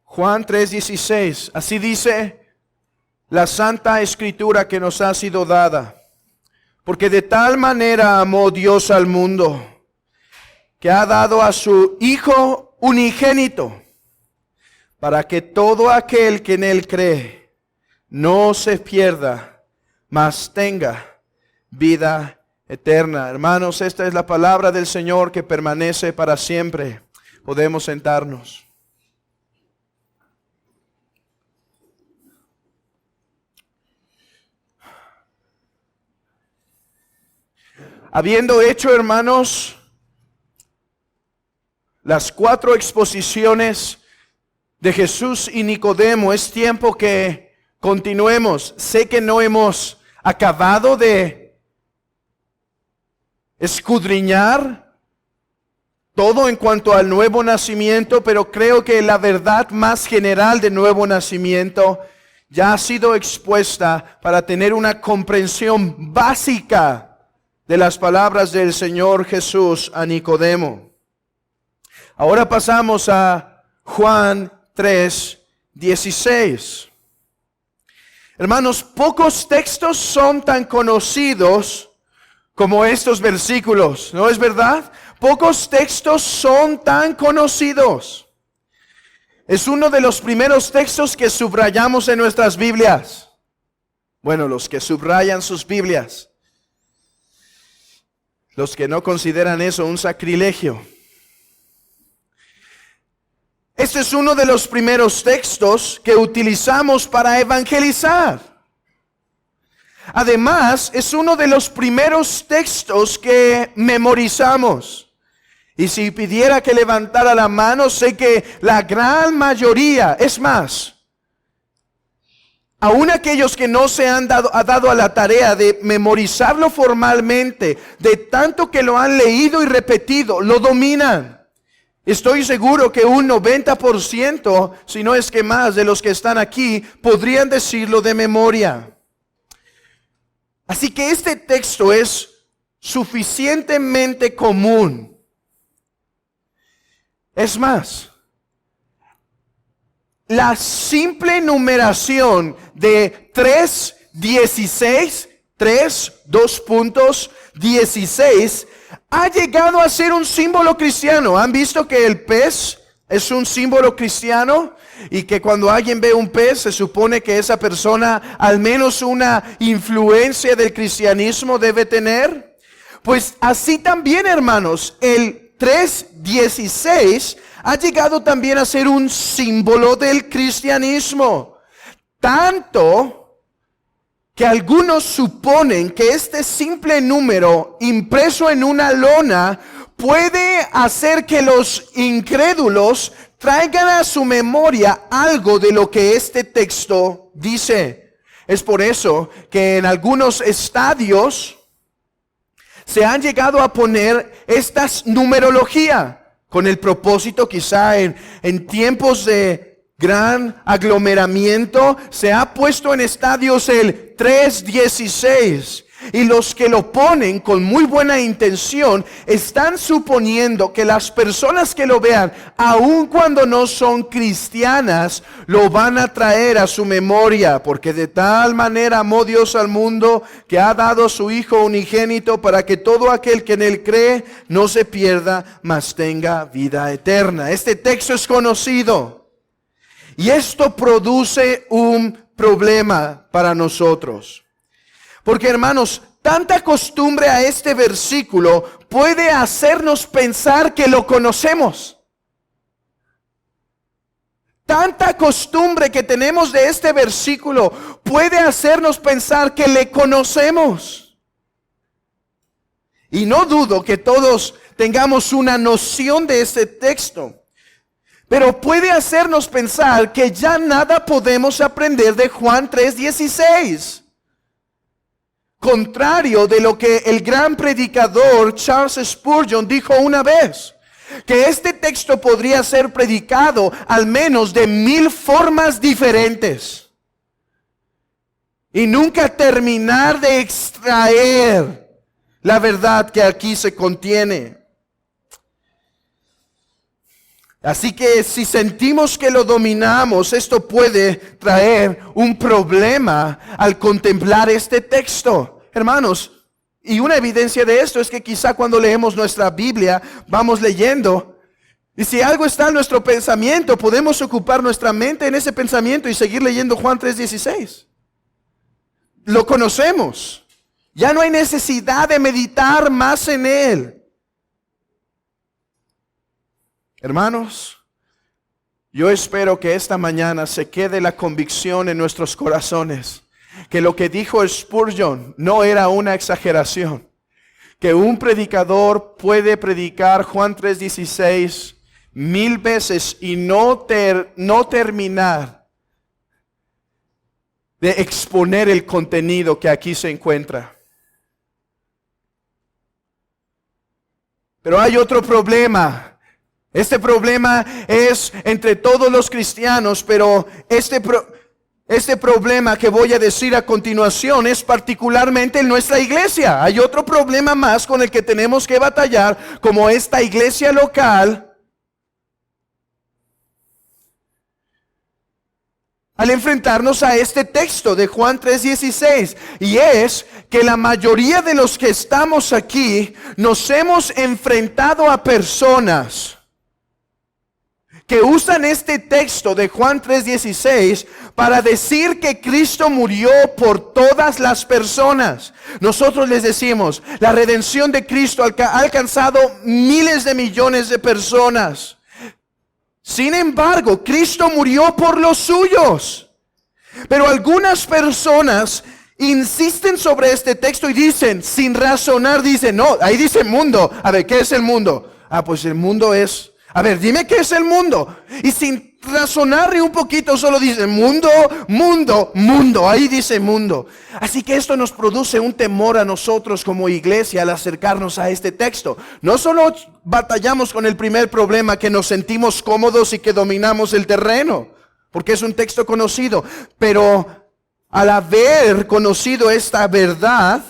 Juan 3:16, así dice la Santa Escritura que nos ha sido dada. Porque de tal manera amó Dios al mundo, que ha dado a su Hijo unigénito, para que todo aquel que en Él cree no se pierda, mas tenga vida eterna. Hermanos, esta es la palabra del Señor que permanece para siempre. Podemos sentarnos. Habiendo hecho, hermanos, las 4 exposiciones de Jesús y Nicodemo, es tiempo que continuemos. Sé que no hemos acabado de escudriñar todo en cuanto al nuevo nacimiento, pero creo que la verdad más general del nuevo nacimiento ya ha sido expuesta para tener una comprensión básica de las palabras del Señor Jesús a Nicodemo. Ahora pasamos a Juan 3:16. Hermanos, pocos textos son tan conocidos como estos versículos, ¿no es verdad? Pocos textos son tan conocidos. Es uno de los primeros textos que subrayamos en nuestras Biblias. Bueno, los que subrayan sus Biblias. Los que no consideran eso un sacrilegio. Este es uno de los primeros textos que utilizamos para evangelizar. Además, es uno de los primeros textos que memorizamos. Y si pidiera que levantara la mano, sé que la gran mayoría, es más, aún aquellos que no se han dado a la tarea de memorizarlo formalmente, de tanto que lo han leído y repetido, lo dominan. Estoy seguro que un 90%, si no es que más, de los que están aquí podrían decirlo de memoria. Así que este texto es suficientemente común. Es más, la simple numeración de 3:16, 3:16, ha llegado a ser un símbolo cristiano. ¿Han visto que el pez es un símbolo cristiano? Y que cuando alguien ve un pez, se supone que esa persona al menos una influencia del cristianismo debe tener. Pues así también, hermanos, el 3:16 ha llegado también a ser un símbolo del cristianismo. Tanto que algunos suponen que este simple número impreso en una lona puede hacer que los incrédulos traigan a su memoria algo de lo que este texto dice. Es por eso que en algunos estadios se han llegado a poner estas numerología con el propósito, quizá en tiempos de gran aglomeramiento, se ha puesto en estadios el 3:16. Y los que lo ponen con muy buena intención están suponiendo que las personas que lo vean, aun cuando no son cristianas, lo van a traer a su memoria, porque de tal manera amó Dios al mundo que ha dado a su Hijo unigénito para que todo aquel que en Él cree no se pierda, mas tenga vida eterna. Este texto es conocido y esto produce un problema para nosotros. Porque, hermanos, tanta costumbre a este versículo puede hacernos pensar que lo conocemos. Tanta costumbre que tenemos de este versículo puede hacernos pensar que le conocemos. Y no dudo que todos tengamos una noción de este texto. Pero puede hacernos pensar que ya nada podemos aprender de Juan 3:16. Contrario de lo que el gran predicador Charles Spurgeon dijo una vez, que este texto podría ser predicado al menos de 1000 formas diferentes y nunca terminar de extraer la verdad que aquí se contiene. Así que si sentimos que lo dominamos, esto puede traer un problema al contemplar este texto. Hermanos, y una evidencia de esto es que quizá cuando leemos nuestra Biblia, vamos leyendo, y si algo está en nuestro pensamiento, podemos ocupar nuestra mente en ese pensamiento y seguir leyendo Juan 3:16. Lo conocemos. Ya no hay necesidad de meditar más en él. Hermanos, yo espero que esta mañana se quede la convicción en nuestros corazones que lo que dijo Spurgeon no era una exageración, que un predicador puede predicar Juan 3:16 1000 veces y no terminar de exponer el contenido que aquí se encuentra. Pero hay otro problema. Este problema es entre todos los cristianos, pero este problema que voy a decir a continuación es particularmente en nuestra iglesia. Hay otro problema más con el que tenemos que batallar como esta iglesia local al enfrentarnos a este texto de Juan 3:16, y es que la mayoría de los que estamos aquí nos hemos enfrentado a personas que usan este texto de Juan 3:16 para decir que Cristo murió por todas las personas. Nosotros les decimos, la redención de Cristo ha alcanzado miles de millones de personas. Sin embargo, Cristo murió por los suyos. Pero algunas personas insisten sobre este texto y dicen, sin razonar, dicen, no, ahí dice mundo. A ver, ¿qué es el mundo? Pues el mundo es... A ver, dime qué es el mundo. Y sin razonar ni un poquito, solo dice mundo, mundo, mundo. Ahí dice mundo. Así que esto nos produce un temor a nosotros como iglesia al acercarnos a este texto. No solo batallamos con el primer problema, que nos sentimos cómodos y que dominamos el terreno, porque es un texto conocido. Pero al haber conocido esta verdad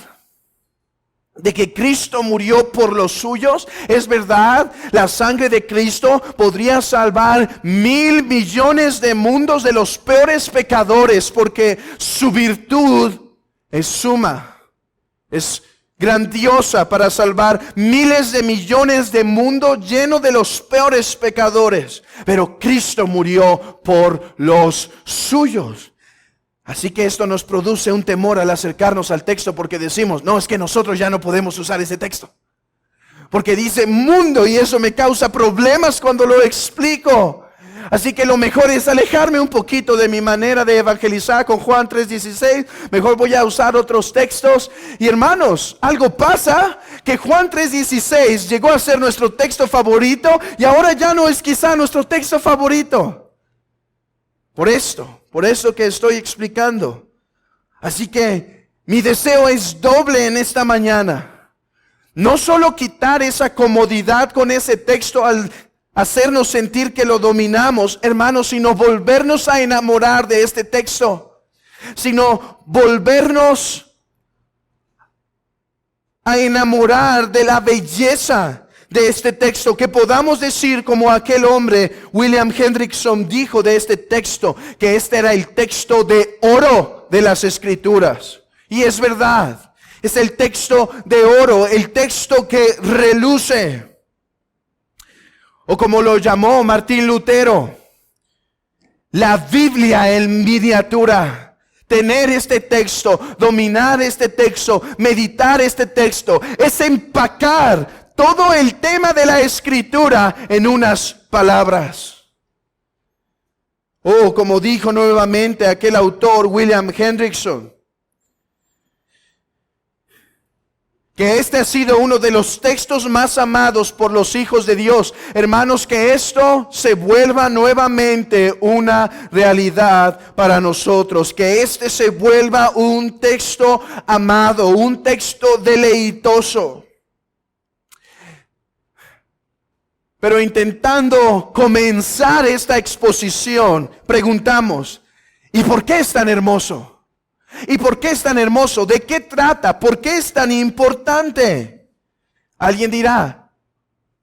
de que Cristo murió por los suyos, es verdad, la sangre de Cristo podría salvar 1,000 millones de mundos de los peores pecadores, porque su virtud es suma, es grandiosa para salvar miles de millones de mundos llenos de los peores pecadores. Pero Cristo murió por los suyos. Así que esto nos produce un temor al acercarnos al texto, porque decimos, no, es que nosotros ya no podemos usar ese texto, porque dice mundo y eso me causa problemas cuando lo explico. Así que lo mejor es alejarme un poquito de mi manera de evangelizar con Juan 3:16. Mejor voy a usar otros textos. Y hermanos, algo pasa, que Juan 3:16 llegó a ser nuestro texto favorito y ahora ya no es quizá nuestro texto favorito. Por eso que estoy explicando. Así que mi deseo es doble en esta mañana. No solo quitar esa comodidad con ese texto al hacernos sentir que lo dominamos, hermanos, sino volvernos a enamorar de este texto. Sino volvernos a enamorar de la belleza de este texto, que podamos decir como aquel hombre William Hendrickson dijo de este texto, que este era el texto de oro de las Escrituras. Y es verdad, es el texto de oro, el texto que reluce. O como lo llamó Martín Lutero, la Biblia en miniatura. Tener este texto, dominar este texto, meditar este texto, es empacar todo el tema de la Escritura en unas palabras. Como dijo nuevamente aquel autor William Hendrickson, que este ha sido uno de los textos más amados por los hijos de Dios. Hermanos, que esto se vuelva nuevamente una realidad para nosotros. Que este se vuelva un texto amado, un texto deleitoso. Pero intentando comenzar esta exposición, preguntamos, ¿y por qué es tan hermoso? ¿Y por qué es tan hermoso? ¿De qué trata? ¿Por qué es tan importante? Alguien dirá,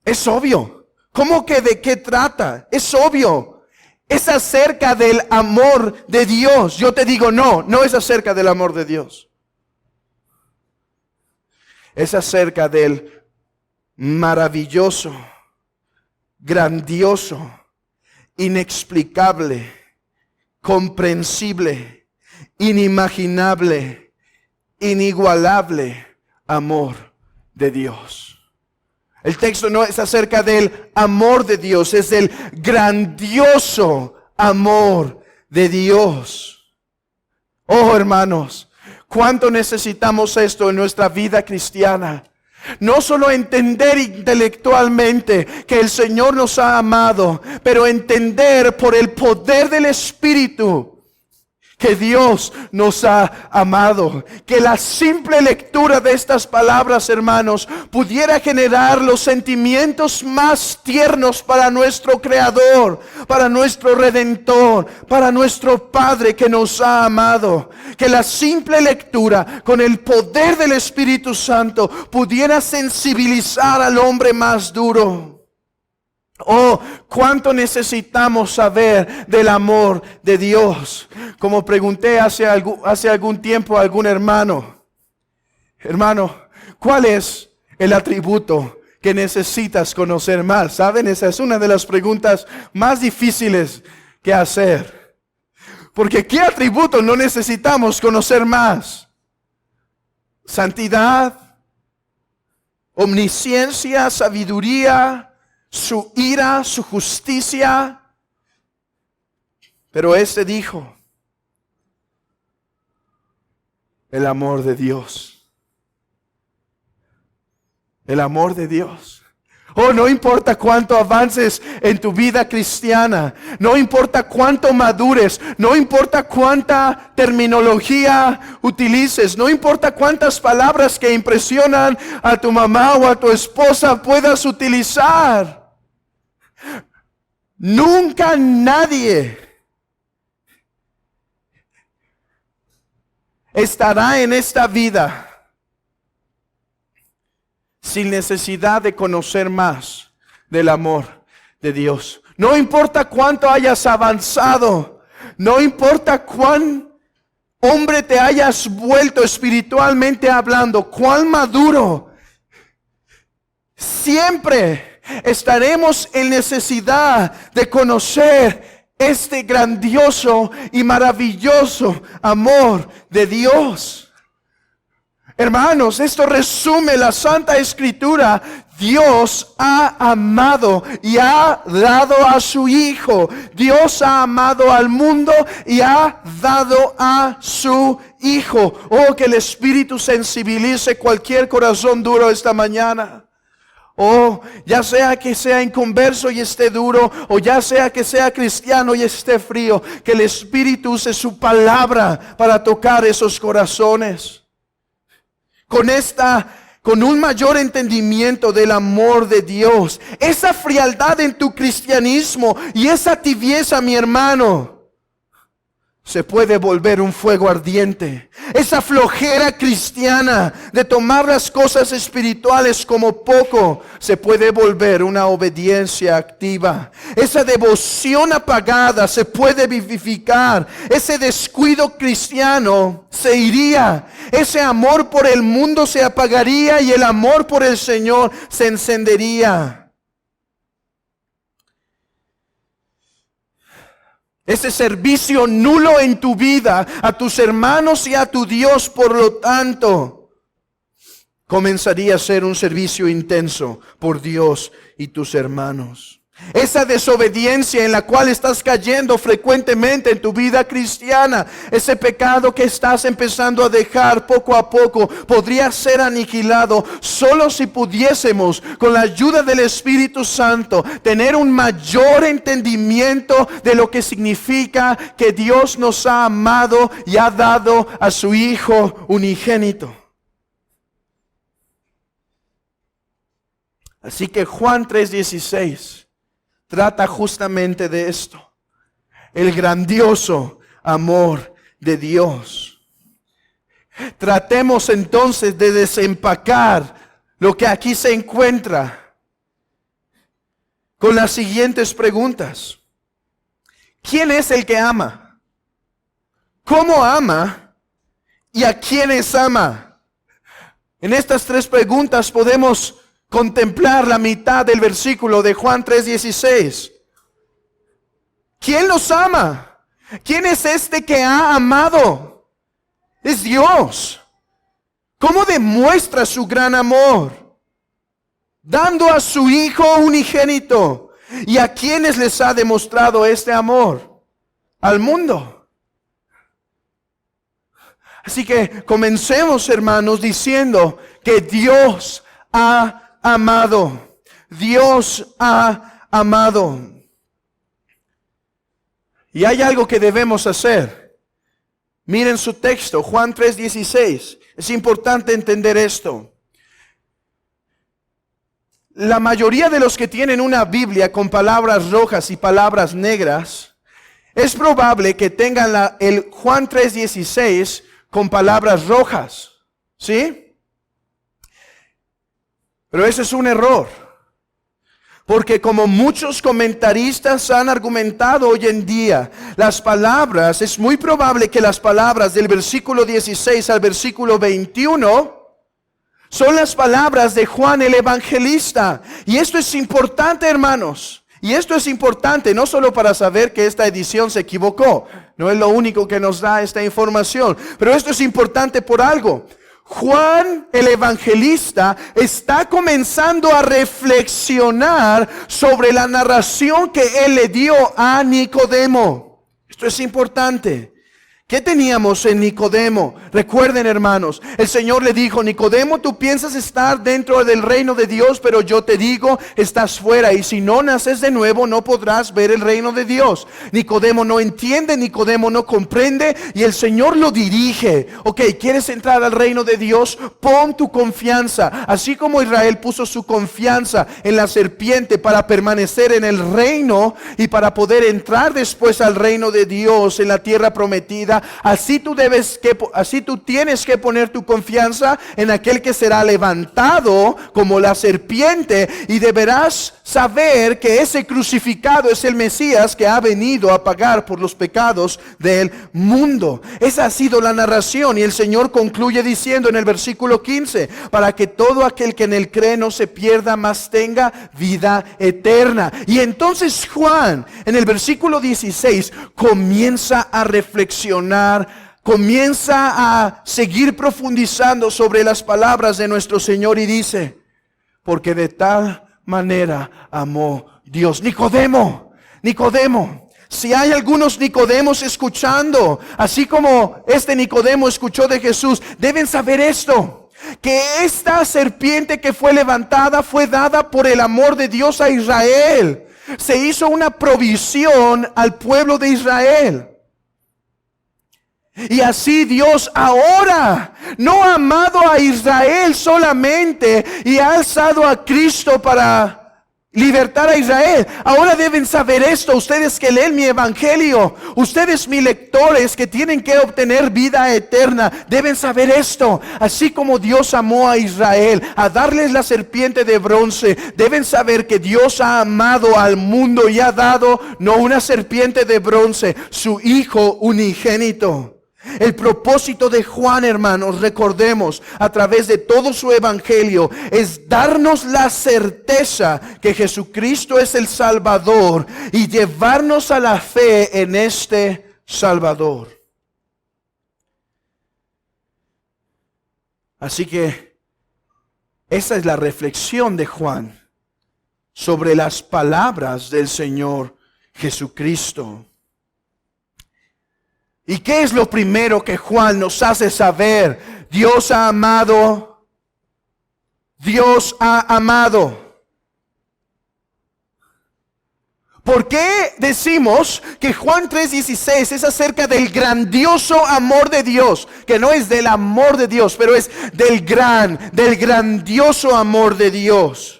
es obvio. ¿Cómo que de qué trata? Es obvio. Es acerca del amor de Dios. Yo te digo, no es acerca del amor de Dios. Es acerca del maravilloso, grandioso, inexplicable, comprensible, inimaginable, inigualable amor de Dios. El texto no es acerca del amor de Dios, es del grandioso amor de Dios. Oh, hermanos, cuánto necesitamos esto en nuestra vida cristiana. No solo entender intelectualmente que el Señor nos ha amado, pero entender por el poder del Espíritu que Dios nos ha amado. Que la simple lectura de estas palabras, hermanos, pudiera generar los sentimientos más tiernos para nuestro Creador, para nuestro Redentor, para nuestro Padre que nos ha amado. Que la simple lectura con el poder del Espíritu Santo pudiera sensibilizar al hombre más duro. Oh, cuánto necesitamos saber del amor de Dios. Como pregunté hace algún tiempo a algún hermano, ¿cuál es el atributo que necesitas conocer más? ¿Saben? Esa es una de las preguntas más difíciles que hacer. Porque ¿qué atributo no necesitamos conocer más? Santidad, omnisciencia, sabiduría, su ira, su justicia. Pero este dijo, el amor de Dios. El amor de Dios. Oh, no importa cuánto avances en tu vida cristiana, no importa cuánto madures, no importa cuánta terminología utilices, no importa cuántas palabras que impresionan a tu mamá o a tu esposa puedas utilizar. Nunca nadie estará en esta vida sin necesidad de conocer más del amor de Dios. No importa cuánto hayas avanzado, no importa cuán hombre te hayas vuelto espiritualmente hablando, cuán maduro, siempre estaremos en necesidad de conocer este grandioso y maravilloso amor de Dios. Hermanos, esto resume la Santa Escritura. Dios ha amado y ha dado a su Hijo. Dios ha amado al mundo y ha dado a su Hijo. Oh, que el Espíritu sensibilice cualquier corazón duro esta mañana. Oh, ya sea que sea inconverso y esté duro, o ya sea que sea cristiano y esté frío, que el Espíritu use su palabra para tocar esos corazones. Con un mayor entendimiento del amor de Dios, esa frialdad en tu cristianismo y esa tibieza, mi hermano, se puede volver un fuego ardiente. Esa flojera cristiana de tomar las cosas espirituales como poco se puede volver una obediencia activa. Esa devoción apagada se puede vivificar. Ese descuido cristiano se iría. Ese amor por el mundo se apagaría y el amor por el Señor se encendería. Ese servicio nulo en tu vida a tus hermanos y a tu Dios, por lo tanto, comenzaría a ser un servicio intenso por Dios y tus hermanos. Esa desobediencia en la cual estás cayendo frecuentemente en tu vida cristiana, ese pecado que estás empezando a dejar poco a poco, podría ser aniquilado solo si pudiésemos, con la ayuda del Espíritu Santo, tener un mayor entendimiento de lo que significa que Dios nos ha amado y ha dado a su Hijo unigénito. Así que Juan 3:16 trata justamente de esto, el grandioso amor de Dios. Tratemos entonces de desempacar lo que aquí se encuentra con las siguientes preguntas. ¿Quién es el que ama? ¿Cómo ama? ¿Y a quiénes ama? En estas tres preguntas podemos contemplar la mitad del versículo de Juan 3:16. ¿Quién los ama? ¿Quién es este que ha amado? Es Dios. ¿Cómo demuestra su gran amor? Dando a su Hijo unigénito. ¿Y a quiénes les ha demostrado este amor? Al mundo. Así que comencemos, hermanos, diciendo que Dios ha amado. Dios ha amado. Y hay algo que debemos hacer. Miren su texto, Juan 3:16. Es importante entender esto. La mayoría de los que tienen una Biblia con palabras rojas y palabras negras, es probable que tengan el Juan 3:16 con palabras rojas. ¿Sí? Pero ese es un error. Porque como muchos comentaristas han argumentado hoy en día, las palabras, es muy probable que las palabras del versículo 16 al versículo 21 son las palabras de Juan el Evangelista. Y esto es importante, hermanos. Y esto es importante no solo para saber que esta edición se equivocó. No es lo único que nos da esta información. Pero esto es importante por algo. Juan el Evangelista está comenzando a reflexionar sobre la narración que él le dio a Nicodemo. Esto es importante. ¿Qué teníamos en Nicodemo? Recuerden, hermanos, el Señor le dijo: Nicodemo, tú piensas estar dentro del reino de Dios, pero yo te digo, estás fuera, y si no naces de nuevo no podrás ver el reino de Dios. Nicodemo no entiende, Nicodemo no comprende, y el Señor lo dirige. Ok, ¿quieres entrar al reino de Dios? Pon tu confianza, así como Israel puso su confianza en la serpiente para permanecer en el reino y para poder entrar después al reino de Dios en la tierra prometida. Así tú tienes que poner tu confianza en aquel que será levantado como la serpiente, y deberás saber que ese crucificado es el Mesías que ha venido a pagar por los pecados del mundo. Esa ha sido la narración, y el Señor concluye diciendo en el versículo 15: para que todo aquel que en él cree no se pierda, mas tenga vida eterna. Y entonces Juan en el versículo 16 comienza a reflexionar, comienza a seguir profundizando sobre las palabras de nuestro Señor, y dice: porque de tal manera amó Dios. Nicodemo, si hay algunos Nicodemos escuchando, así como este Nicodemo escuchó de Jesús, deben saber esto: que esta serpiente que fue levantada fue dada por el amor de Dios a Israel. Se hizo una provisión al pueblo de Israel. Y así Dios ahora no ha amado a Israel solamente y ha alzado a Cristo para libertar a Israel. Ahora deben saber esto, ustedes que leen mi evangelio, ustedes mis lectores que tienen que obtener vida eterna, deben saber esto: así como Dios amó a Israel a darles la serpiente de bronce, deben saber que Dios ha amado al mundo y ha dado no una serpiente de bronce, su Hijo unigénito. El propósito de Juan, hermanos, recordemos, a través de todo su evangelio, es darnos la certeza que Jesucristo es el Salvador y llevarnos a la fe en este Salvador. Así que esa es la reflexión de Juan sobre las palabras del Señor Jesucristo. ¿Y qué es lo primero que Juan nos hace saber? Dios ha amado. Dios ha amado. ¿Por qué decimos que Juan 3:16 es acerca del grandioso amor de Dios? Que no es del amor de Dios, pero es del grandioso amor de Dios.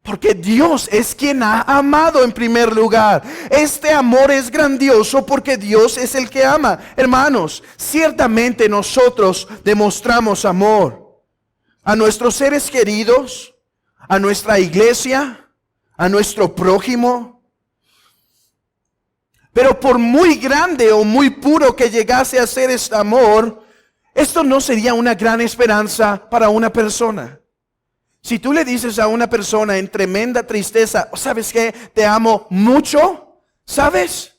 Porque Dios es quien ha amado en primer lugar. Este amor es grandioso porque Dios es el que ama. Hermanos, ciertamente nosotros demostramos amor a nuestros seres queridos, a nuestra iglesia, a nuestro prójimo. Pero por muy grande o muy puro que llegase a ser este amor, esto no sería una gran esperanza para una persona. Si tú le dices a una persona en tremenda tristeza, ¿sabes qué? Te amo mucho, ¿sabes?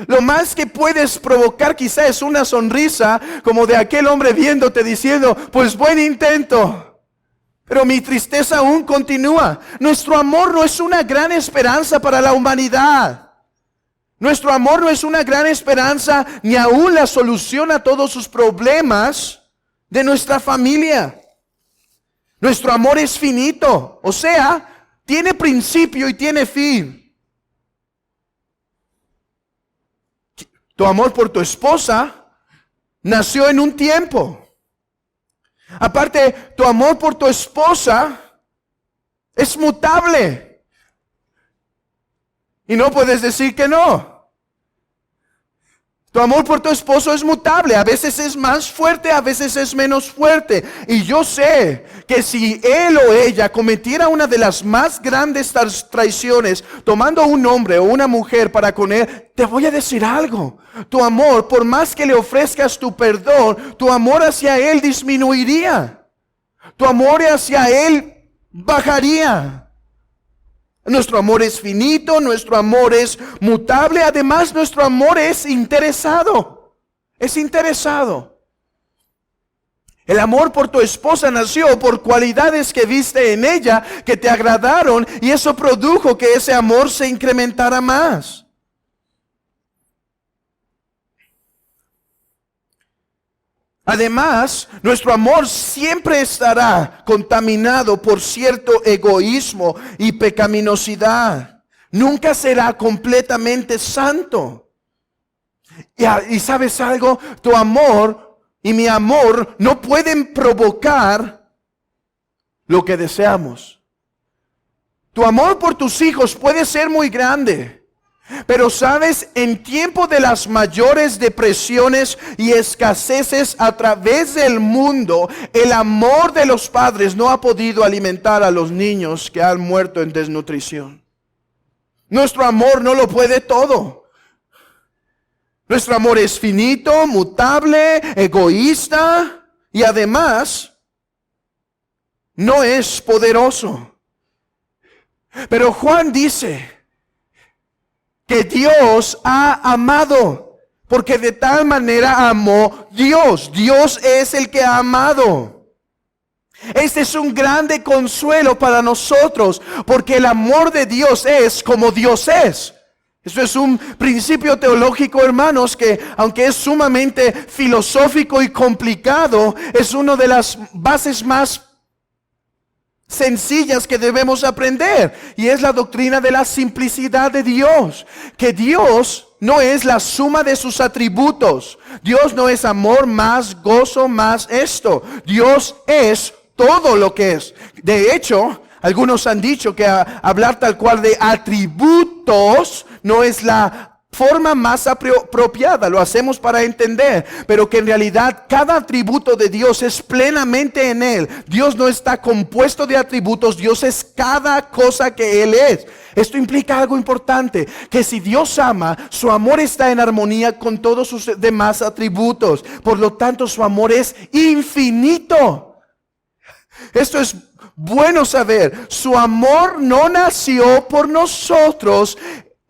Lo más que puedes provocar quizá es una sonrisa como de aquel hombre viéndote diciendo, pues buen intento. Pero mi tristeza aún continúa. Nuestro amor no es una gran esperanza para la humanidad. Nuestro amor no es una gran esperanza ni aún la solución a todos sus problemas de nuestra familia. Nuestro amor es finito, o sea, tiene principio y tiene fin. Tu amor por tu esposa nació en un tiempo. Aparte, tu amor por tu esposa es mutable. Y no puedes decir que no. Tu amor por tu esposo es mutable. A veces es más fuerte, a veces es menos fuerte. Y yo sé que si él o ella cometiera una de las más grandes traiciones, tomando un hombre o una mujer para con él, te voy a decir algo. Tu amor, por más que le ofrezcas tu perdón, tu amor hacia él disminuiría. Tu amor hacia él bajaría. Nuestro amor es finito, nuestro amor es mutable, además nuestro amor es interesado. Es interesado. El amor por tu esposa nació por cualidades que viste en ella que te agradaron y eso produjo que ese amor se incrementara más. Además, nuestro amor siempre estará contaminado por cierto egoísmo y pecaminosidad. Nunca será completamente santo. Y ¿sabes algo? Tu amor y mi amor no pueden provocar lo que deseamos. Tu amor por tus hijos puede ser muy grande. Pero sabes, en tiempo de las mayores depresiones y escaseces a través del mundo, el amor de los padres no ha podido alimentar a los niños que han muerto en desnutrición. Nuestro amor no lo puede todo. Nuestro amor es finito, mutable, egoísta y además no es poderoso. Pero Juan dice que Dios ha amado, porque de tal manera amó Dios. Dios es el que ha amado. Este es un grande consuelo para nosotros, porque el amor de Dios es como Dios es. Esto es un principio teológico, hermanos, que aunque es sumamente filosófico y complicado, es una de las bases más sencillas que debemos aprender, y es la doctrina de la simplicidad de Dios, que Dios no es la suma de sus atributos. Dios no es amor más gozo más esto. Dios es todo lo que es. De hecho, algunos han dicho que hablar tal cual de atributos no es la forma más apropiada, lo hacemos para entender, pero que en realidad cada atributo de Dios es plenamente en Él. Dios no está compuesto de atributos, Dios es cada cosa que Él es. Esto implica algo importante, que si Dios ama, su amor está en armonía con todos sus demás atributos. Por lo tanto, su amor es infinito. Esto es bueno saber. Su amor no nació por nosotros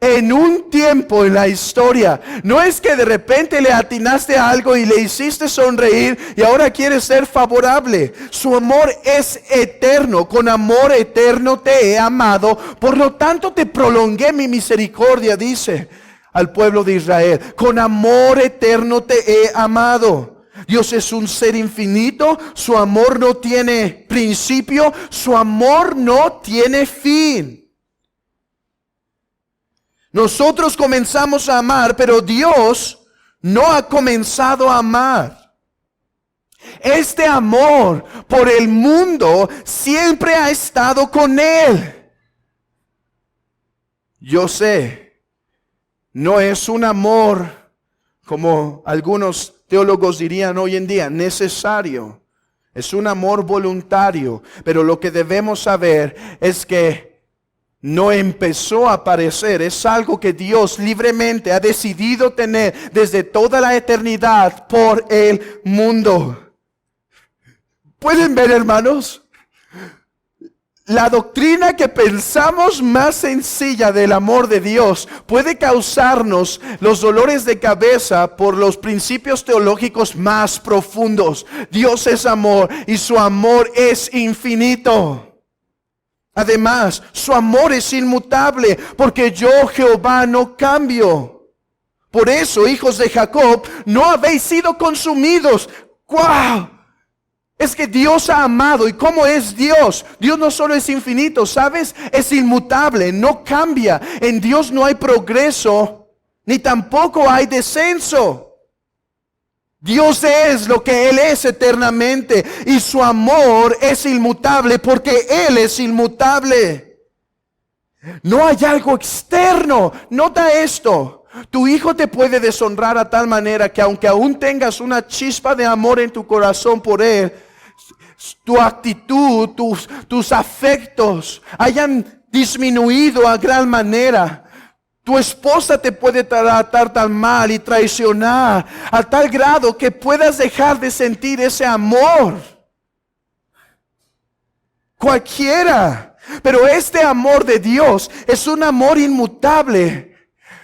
en un tiempo en la historia. No es que de repente le atinaste a algo y le hiciste sonreír y ahora quieres ser favorable. Su amor es eterno. Con amor eterno te he amado. Por lo tanto te prolongué mi misericordia, dice al pueblo de Israel. Con amor eterno te he amado. Dios es un ser infinito. Su amor no tiene principio. Su amor no tiene fin. Nosotros comenzamos a amar, pero Dios no ha comenzado a amar. Este amor por el mundo siempre ha estado con Él. Yo sé, no es un amor, como algunos teólogos dirían hoy en día, necesario. Es un amor voluntario, pero lo que debemos saber es que no empezó a aparecer, es algo que Dios libremente ha decidido tener desde toda la eternidad por el mundo. ¿Pueden ver, hermanos? La doctrina que pensamos más sencilla del amor de Dios puede causarnos los dolores de cabeza por los principios teológicos más profundos. Dios es amor y su amor es infinito. Además, su amor es inmutable, porque yo, Jehová, no cambio. Por eso, hijos de Jacob, no habéis sido consumidos. ¡Guau! Es que Dios ha amado. ¿Y cómo es Dios? Dios no solo es infinito, ¿sabes? Es inmutable, no cambia. En Dios no hay progreso, ni tampoco hay descenso. Dios es lo que Él es eternamente y su amor es inmutable porque Él es inmutable. No hay algo externo. Nota esto. Tu hijo te puede deshonrar a tal manera que aunque aún tengas una chispa de amor en tu corazón por él, tu actitud, tus afectos hayan disminuido a gran manera. Tu esposa te puede tratar tan mal y traicionar a tal grado que puedas dejar de sentir ese amor. Cualquiera. Pero este amor de Dios es un amor inmutable.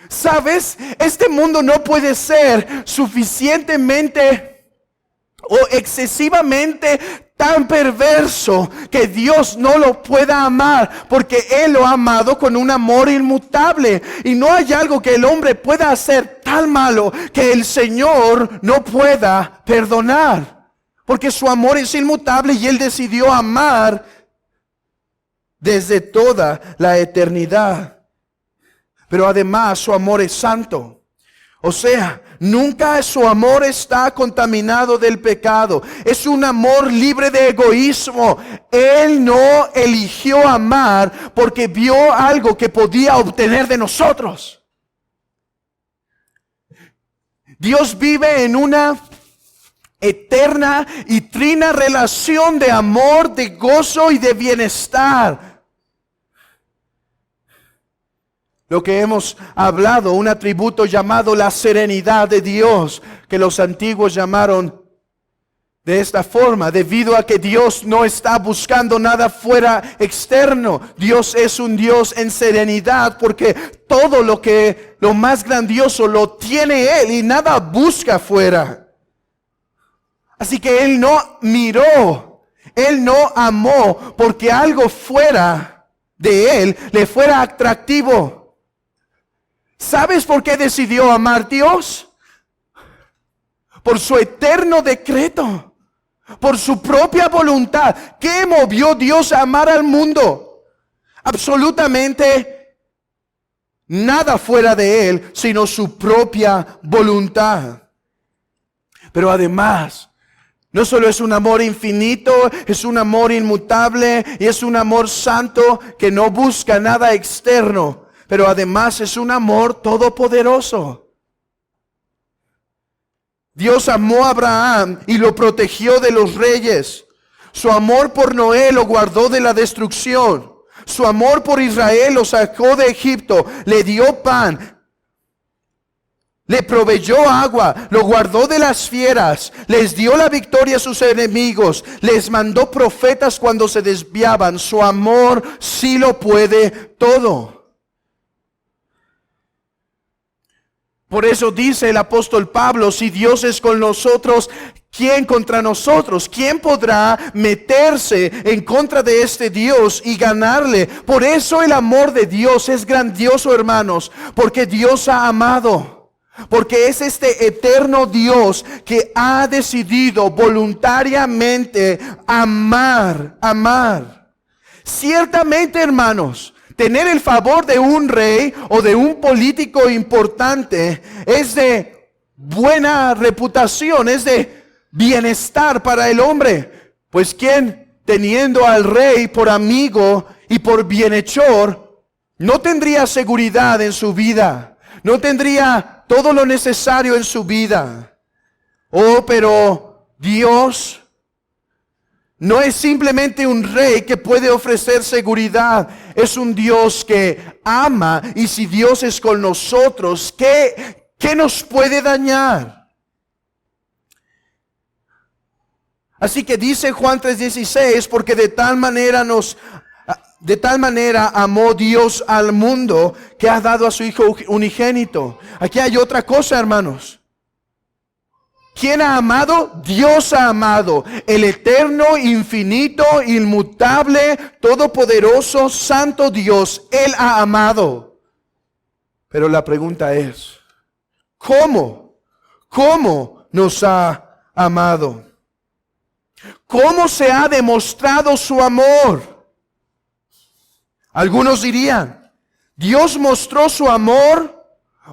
¿Sabes? Este mundo no puede ser suficientemente o excesivamente tan perverso que Dios no lo pueda amar, porque Él lo ha amado con un amor inmutable. Y no hay algo que el hombre pueda hacer tan malo que el Señor no pueda perdonar, porque su amor es inmutable y Él decidió amar desde toda la eternidad. Pero además su amor es santo. O sea, nunca su amor está contaminado del pecado. Es un amor libre de egoísmo. Él no eligió amar porque vio algo que podía obtener de nosotros. Dios vive en una eterna y trina relación de amor, de gozo y de bienestar. Lo que hemos hablado, un atributo llamado la serenidad de Dios, que los antiguos llamaron de esta forma, debido a que Dios no está buscando nada fuera externo. Dios es un Dios en serenidad, porque todo lo más grandioso lo tiene Él y nada busca fuera. Así que Él no miró, Él no amó porque algo fuera de Él le fuera atractivo. ¿Sabes por qué decidió amar Dios? Por su eterno decreto, por su propia voluntad. ¿Qué movió Dios a amar al mundo? Absolutamente nada fuera de Él, sino su propia voluntad. Pero además, no solo es un amor infinito, es un amor inmutable y es un amor santo que no busca nada externo. Pero además es un amor todopoderoso. Dios amó a Abraham y lo protegió de los reyes. Su amor por Noé lo guardó de la destrucción. Su amor por Israel lo sacó de Egipto. Le dio pan. Le proveyó agua. Lo guardó de las fieras. Les dio la victoria a sus enemigos. Les mandó profetas cuando se desviaban. Su amor sí lo puede todo. Por eso dice el apóstol Pablo, si Dios es con nosotros, ¿quién contra nosotros? ¿Quién podrá meterse en contra de este Dios y ganarle? Por eso el amor de Dios es grandioso, hermanos, porque Dios ha amado. Porque es este eterno Dios que ha decidido voluntariamente amar. Ciertamente, hermanos, tener el favor de un rey o de un político importante es de buena reputación, es de bienestar para el hombre. Pues ¿quién, teniendo al rey por amigo y por bienhechor, no tendría seguridad en su vida? No tendría todo lo necesario en su vida. Oh, pero Dios No es simplemente un rey que puede ofrecer seguridad. Es un Dios que ama. Y si Dios es con nosotros, ¿qué nos puede dañar? Así que dice Juan 3:16, porque de tal manera amó Dios al mundo que ha dado a su Hijo unigénito. Aquí hay otra cosa, hermanos. ¿Quién ha amado? Dios ha amado. El eterno, infinito, inmutable, todopoderoso, santo Dios. Él ha amado. Pero la pregunta es, ¿cómo? ¿Cómo nos ha amado? ¿Cómo se ha demostrado su amor? Algunos dirían, Dios mostró su amor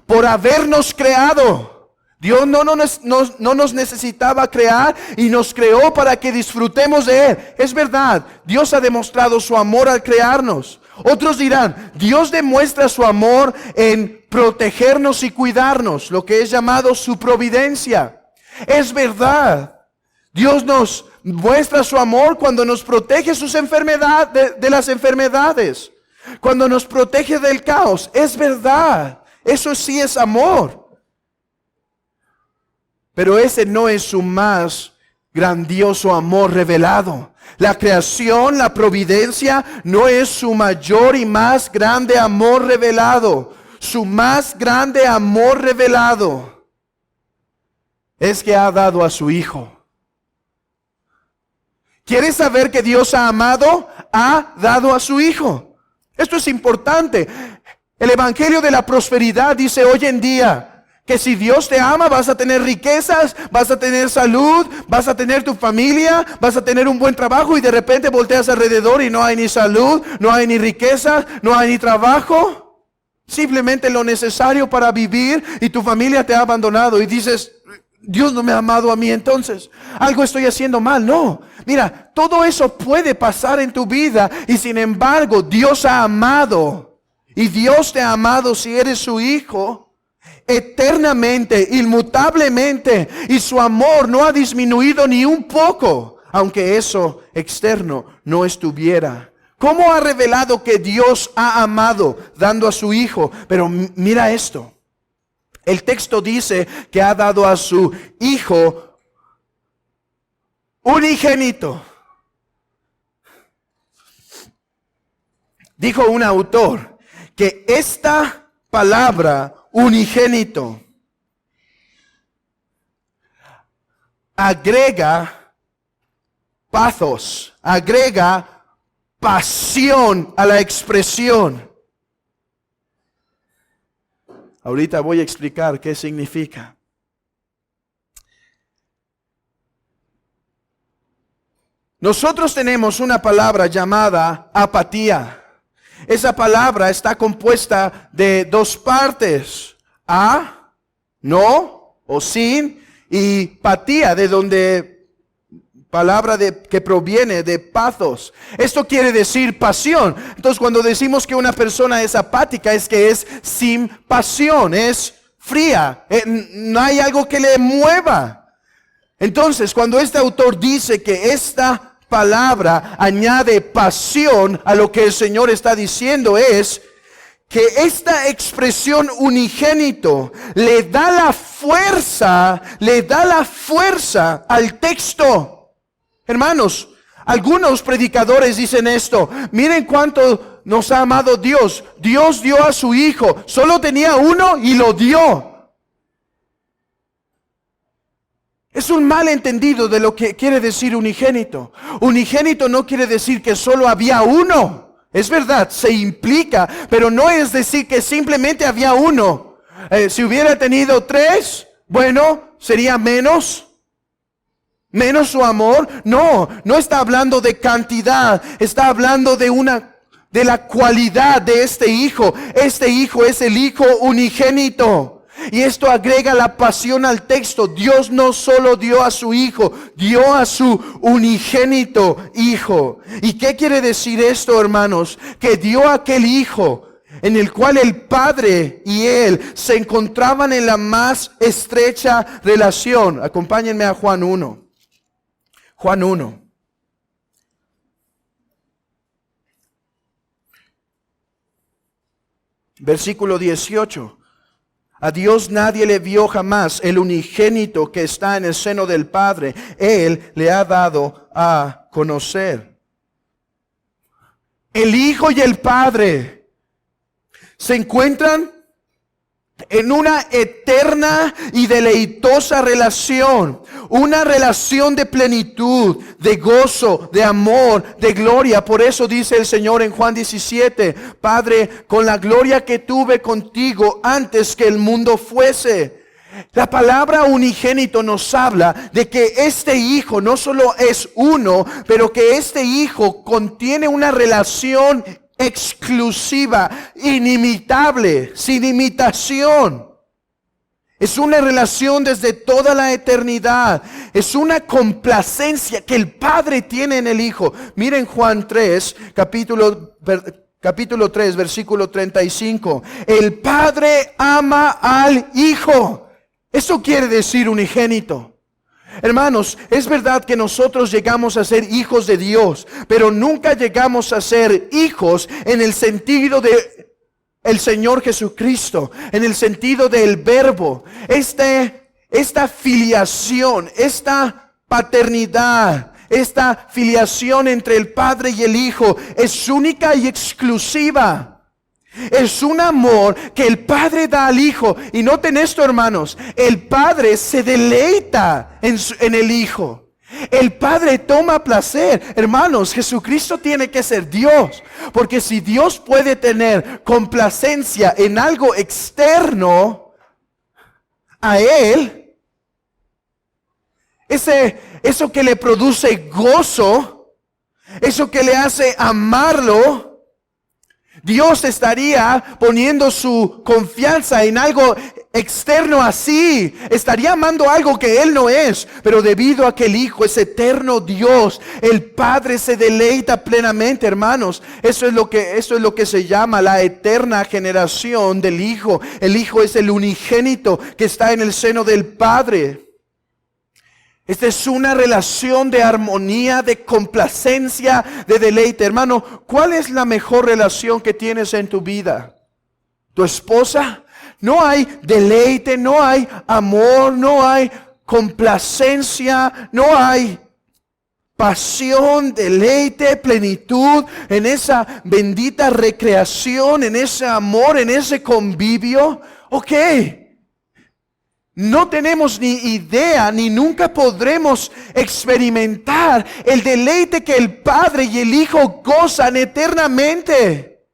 por habernos creado. Dios no nos necesitaba crear y nos creó para que disfrutemos de Él. Es verdad, Dios ha demostrado su amor al crearnos. Otros dirán, Dios demuestra su amor en protegernos y cuidarnos, lo que es llamado su providencia. Es verdad, Dios nos muestra su amor cuando nos protege de las enfermedades, cuando nos protege del caos. Es verdad, eso sí es amor. Pero ese no es su más grandioso amor revelado. La creación, la providencia, no es su mayor y más grande amor revelado. Su más grande amor revelado es que ha dado a su Hijo. ¿Quieres saber que Dios ha amado? Ha dado a su Hijo. Esto es importante. El Evangelio de la Prosperidad dice hoy en día que si Dios te ama, vas a tener riquezas, vas a tener salud, vas a tener tu familia, vas a tener un buen trabajo, y de repente volteas alrededor y no hay ni salud, no hay ni riquezas, no hay ni trabajo. Simplemente lo necesario para vivir, y tu familia te ha abandonado y dices, Dios no me ha amado a mí, entonces algo estoy haciendo mal. No, mira, todo eso puede pasar en tu vida, y sin embargo Dios ha amado, y Dios te ha amado si eres su hijo eternamente, inmutablemente, y su amor no ha disminuido ni un poco, aunque eso externo no estuviera. ¿Cómo ha revelado que Dios ha amado? Dando a su Hijo. Pero mira esto, el texto dice que ha dado a su Hijo unigénito. Dijo un autor que esta palabra unigénito agrega pathos, agrega pasión a la expresión. Ahorita voy a explicar qué significa. Nosotros tenemos una palabra llamada apatía. Esa palabra está compuesta de dos partes: a, no o sin, y patía, de donde palabra que proviene de pathos. Esto quiere decir pasión. Entonces, cuando decimos que una persona es apática, es que es sin pasión, es fría, no hay algo que le mueva. Entonces, cuando este autor dice que esta palabra añade pasión a lo que el Señor está diciendo, es que esta expresión unigénito le da la fuerza al texto. Hermanos, algunos predicadores dicen esto: miren cuánto nos ha amado Dios. Dios dio a su Hijo, solo tenía uno y lo dio. Es un malentendido de lo que quiere decir unigénito. Unigénito no quiere decir que solo había uno. Es verdad, se implica, pero no es decir que simplemente había uno. Si hubiera tenido tres, bueno, sería menos su amor. No está hablando de cantidad, está hablando de la cualidad de este Hijo. Este Hijo es el Hijo unigénito. Y esto agrega la pasión al texto. Dios no solo dio a su Hijo, dio a su unigénito Hijo. ¿Y qué quiere decir esto, hermanos? Que dio a aquel Hijo en el cual el Padre y Él se encontraban en la más estrecha relación. Acompáñenme a Juan 1. Juan 1. Versículo 18. A Dios nadie le vio jamás, el unigénito que está en el seno del Padre, Él le ha dado a conocer. El Hijo y el Padre se encuentran en una eterna y deleitosa relación, una relación de plenitud, de gozo, de amor, de gloria. Por eso dice el Señor en Juan 17, Padre, con la gloria que tuve contigo antes que el mundo fuese. La palabra unigénito nos habla de que este Hijo no solo es uno, pero que este Hijo contiene una relación exclusiva, inimitable, sin imitación. Es una relación desde toda la eternidad. Es una complacencia que el Padre tiene en el Hijo. Miren Juan 3, capítulo 3, versículo 35. El Padre ama al Hijo. Eso quiere decir unigénito. Hermanos, es verdad que nosotros llegamos a ser hijos de Dios, pero nunca llegamos a ser hijos en el sentido de el Señor Jesucristo, en el sentido del verbo. Esta filiación, esta paternidad, esta filiación entre el Padre y el Hijo es única y exclusiva. Es un amor que el Padre da al Hijo. Y noten esto, hermanos. El Padre se deleita en el Hijo. El Padre toma placer. Hermanos, Jesucristo tiene que ser Dios. Porque si Dios puede tener complacencia en algo externo a Él, eso que le produce gozo, eso que le hace amarlo, Dios estaría poniendo su confianza en algo externo así. Estaría amando algo que Él no es. Pero debido a que el Hijo es eterno Dios, el Padre se deleita plenamente, hermanos. Eso es lo que se llama la eterna generación del Hijo. El Hijo es el unigénito que está en el seno del Padre. Esta es una relación de armonía, de complacencia, de deleite. Hermano, ¿cuál es la mejor relación que tienes en tu vida? ¿Tu esposa? No hay deleite, no hay amor, no hay complacencia, no hay pasión, deleite, plenitud en esa bendita recreación, en ese amor, en ese convivio. Ok. No tenemos ni idea, ni nunca podremos experimentar el deleite que el Padre y el Hijo gozan eternamente.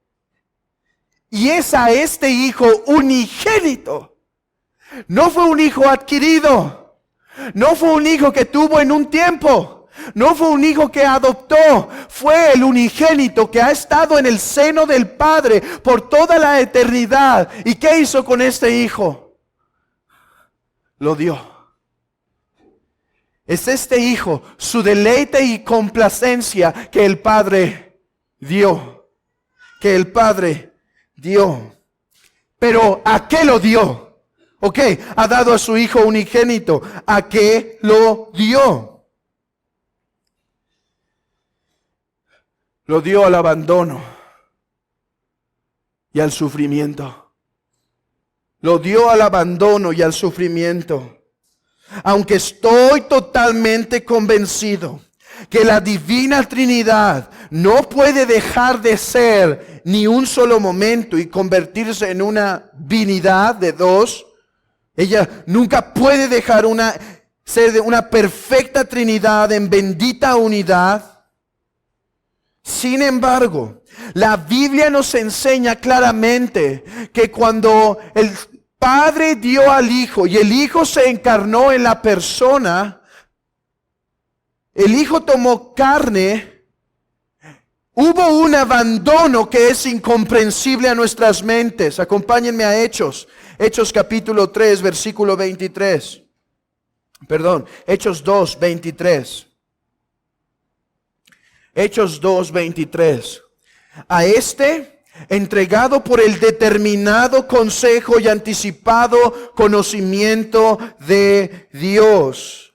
Y es a este Hijo unigénito. No fue un hijo adquirido. No fue un hijo que tuvo en un tiempo. No fue un hijo que adoptó. Fue el unigénito que ha estado en el seno del Padre por toda la eternidad. ¿Y qué hizo con este hijo? Lo dio. Es este Hijo, su deleite y complacencia que el Padre dio. Que el Padre dio. Pero ¿a qué lo dio? Ok, ha dado a su Hijo unigénito. ¿A qué lo dio? Lo dio al abandono y al sufrimiento. Lo dio al abandono y al sufrimiento. Aunque estoy totalmente convencido que la Divina Trinidad no puede dejar de ser ni un solo momento y convertirse en una binidad de dos. Ella nunca puede dejar ser de una perfecta Trinidad en bendita unidad. Sin embargo, la Biblia nos enseña claramente que cuando el Padre dio al Hijo y el Hijo se encarnó en la persona, el Hijo tomó carne, hubo un abandono que es incomprensible a nuestras mentes. Acompáñenme a Hechos capítulo 3, versículo 23. Hechos 2, 23. Hechos 2, 23. A entregado por el determinado consejo y anticipado conocimiento de Dios.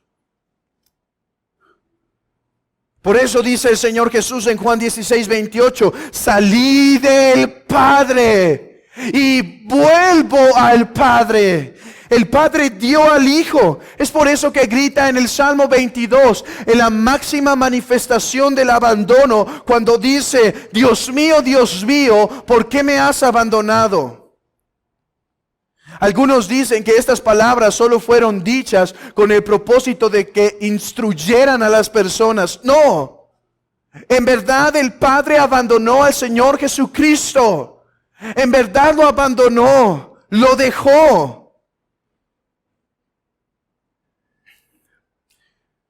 Por eso dice el Señor Jesús en Juan 16, 28, salí del Padre y vuelvo al Padre. El Padre dio al Hijo. Es por eso que grita en el Salmo 22, en la máxima manifestación del abandono, cuando dice: Dios mío, ¿por qué me has abandonado? Algunos dicen que estas palabras solo fueron dichas con el propósito de que instruyeran a las personas. No, en verdad el Padre abandonó al Señor Jesucristo. En verdad lo abandonó, lo dejó.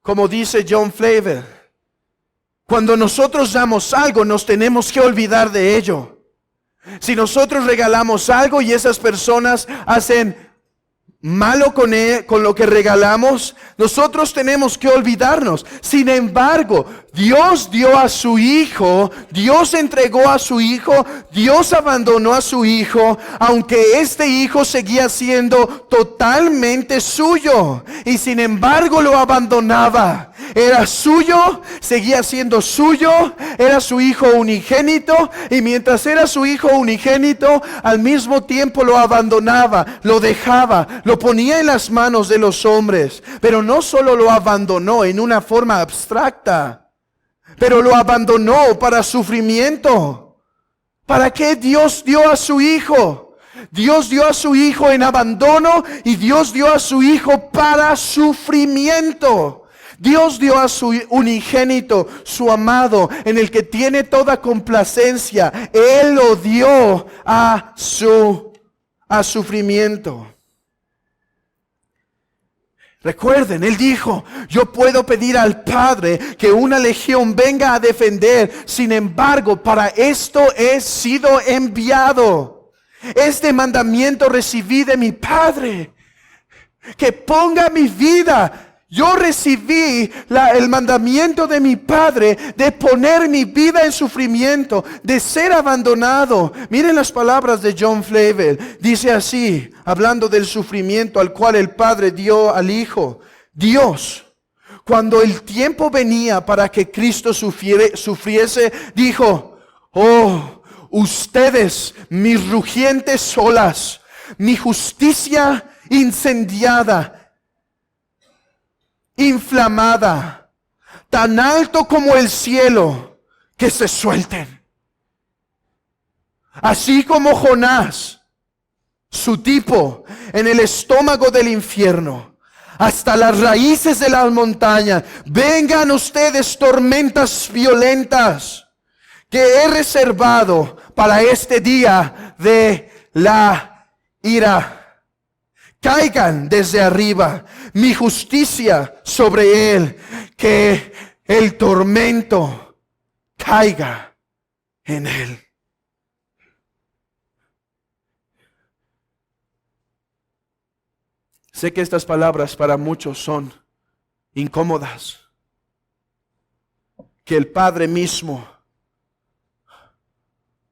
Como dice John Flavel, cuando nosotros damos algo, nos tenemos que olvidar de ello. Si nosotros regalamos algo y esas personas hacen malo con lo que regalamos, nosotros tenemos que olvidarnos. Sin embargo, Dios dio a su Hijo, Dios entregó a su Hijo, Dios abandonó a su Hijo, aunque este Hijo seguía siendo totalmente suyo, y sin embargo lo abandonaba. Era suyo, seguía siendo suyo, era su Hijo unigénito, y mientras era su Hijo unigénito, al mismo tiempo lo abandonaba, lo dejaba, lo ponía en las manos de los hombres. Pero no solo lo abandonó en una forma abstracta, pero lo abandonó para sufrimiento. ¿Para qué Dios dio a su Hijo? Dios dio a su Hijo en abandono, y Dios dio a su Hijo para sufrimiento. Dios dio a su unigénito, su amado, en el que tiene toda complacencia. Él lo dio a sufrimiento. Recuerden, Él dijo: yo puedo pedir al Padre que una legión venga a defender. Sin embargo, para esto he sido enviado. Este mandamiento recibí de mi Padre, que ponga mi vida. Yo recibí el mandamiento de mi Padre de poner mi vida en sufrimiento, de ser abandonado. Miren las palabras de John Flavel. Dice así, hablando del sufrimiento al cual el Padre dio al Hijo: Dios, cuando el tiempo venía para que Cristo sufriese, dijo: oh, ustedes, mis rugientes olas, mi justicia incendiada, inflamada, tan alto como el cielo, que se suelten. Así como Jonás, su tipo, en el estómago del infierno, hasta las raíces de las montañas. Vengan ustedes, tormentas violentas, que he reservado para este día de la ira. Caigan desde arriba, mi justicia sobre él, que el tormento caiga en él. Sé que estas palabras para muchos son incómodas. Que el Padre mismo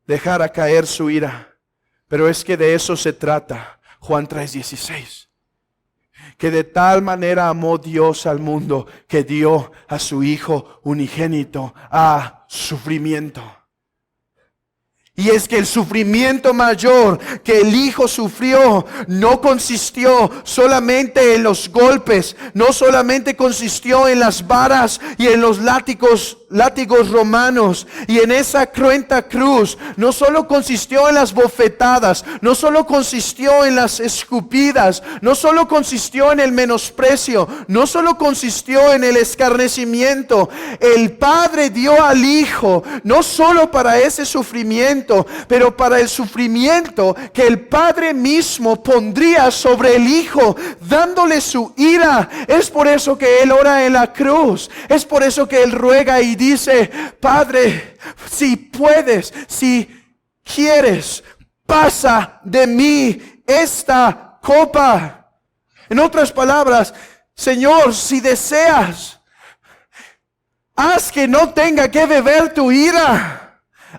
dejara caer su ira, pero es que de eso se trata. Juan 3:16, que de tal manera amó Dios al mundo, que dio a su Hijo unigénito a sufrimiento. Y es que el sufrimiento mayor que el Hijo sufrió no consistió solamente en los golpes, no solamente consistió en las varas y en los látigos romanos y en esa cruenta cruz. No solo consistió en las bofetadas, no solo consistió en las escupidas, no solo consistió en el menosprecio, no solo consistió en el escarnecimiento. El Padre dio al Hijo no solo para ese sufrimiento, pero para el sufrimiento que el Padre mismo pondría sobre el Hijo, dándole su ira. Es por eso que Él ora en la cruz. Es por eso que Él ruega y dice: Padre, si puedes, si quieres, pasa de mí esta copa. En otras palabras, Señor, si deseas, haz que no tenga que beber tu ira.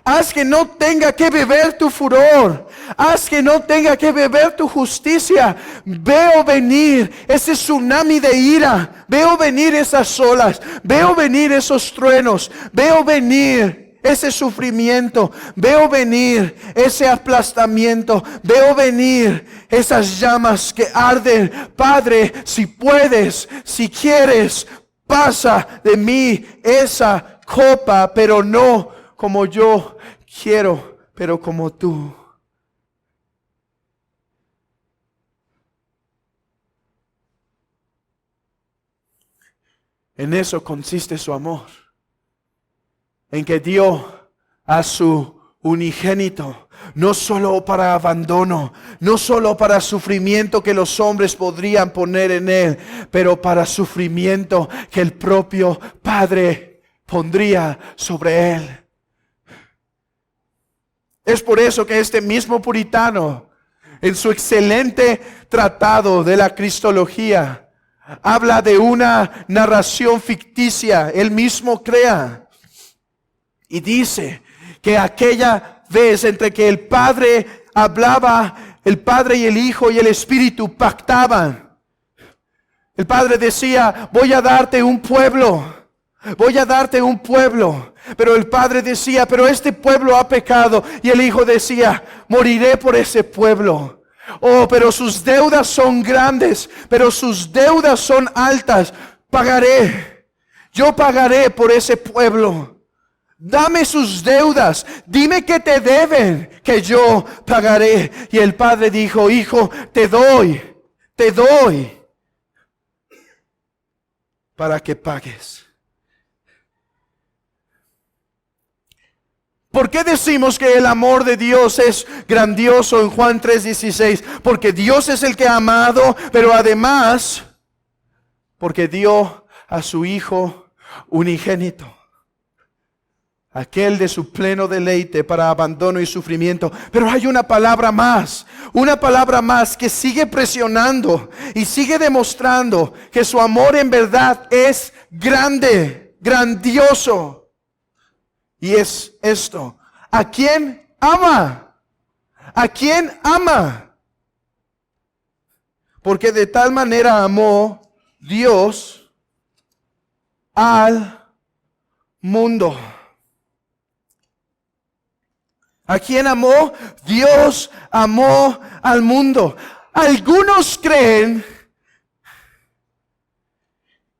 Haz que no tenga que beber tu furor. Haz que no tenga que beber tu justicia. Veo venir ese tsunami de ira. Veo venir esas olas. Veo venir esos truenos. Veo venir ese sufrimiento, veo venir ese aplastamiento, veo venir esas llamas que arden. Padre, si puedes, si quieres, pasa de mí esa copa, pero no como yo quiero, pero como tú. En eso consiste su amor, en que dio a su unigénito, no solo para abandono, no solo para sufrimiento que los hombres podrían poner en él, pero para sufrimiento que el propio Padre pondría sobre él. Es por eso que este mismo puritano, en su excelente tratado de la Cristología, habla de una narración ficticia, él mismo crea. Y dice que aquella vez entre que el Padre hablaba, el Padre y el Hijo y el Espíritu pactaban. El Padre decía, voy a darte un pueblo, voy a darte un pueblo. Pero el Padre decía, pero este pueblo ha pecado. Y el Hijo decía, moriré por ese pueblo. Oh, pero sus deudas son grandes, pero sus deudas son altas. Pagaré, yo pagaré por ese pueblo. Dame sus deudas, dime que te deben, que yo pagaré. Y el Padre dijo, Hijo, te doy para que pagues. ¿Por qué decimos que el amor de Dios es grandioso en Juan 3:16? Porque Dios es el que ha amado, pero además porque dio a su Hijo unigénito, aquel de su pleno deleite para abandono y sufrimiento. Pero hay una palabra más que sigue presionando y sigue demostrando que su amor en verdad es grande, grandioso. Y es esto: ¿a quién ama? ¿A quién ama? Porque de tal manera amó Dios al mundo. ¿A quién amó? Dios amó al mundo. Algunos creen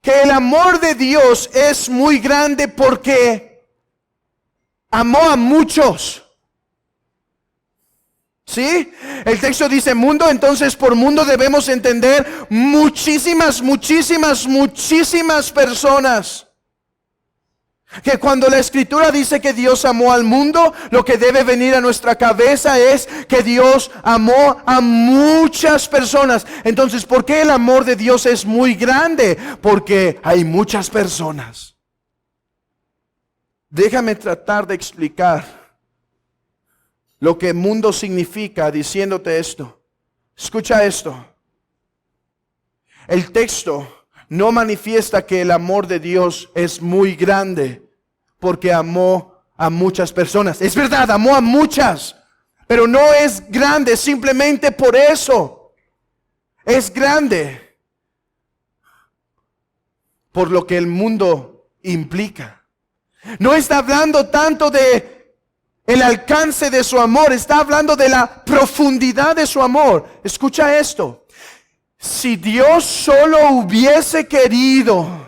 que el amor de Dios es muy grande porque amó a muchos. ¿Sí? El texto dice mundo, entonces por mundo debemos entender muchísimas personas. Que cuando la Escritura dice que Dios amó al mundo, lo que debe venir a nuestra cabeza es que Dios amó a muchas personas. Entonces, ¿por qué el amor de Dios es muy grande? Porque hay muchas personas. Déjame tratar de explicar lo que mundo significa diciéndote esto. Escucha esto. El texto no manifiesta que el amor de Dios es muy grande porque amó a muchas personas. Es verdad, amó a muchas, pero no es grande simplemente por eso. Es grande por lo que el mundo implica. No está hablando tanto de el alcance de su amor, está hablando de la profundidad de su amor. Escucha esto. Si Dios solo hubiese querido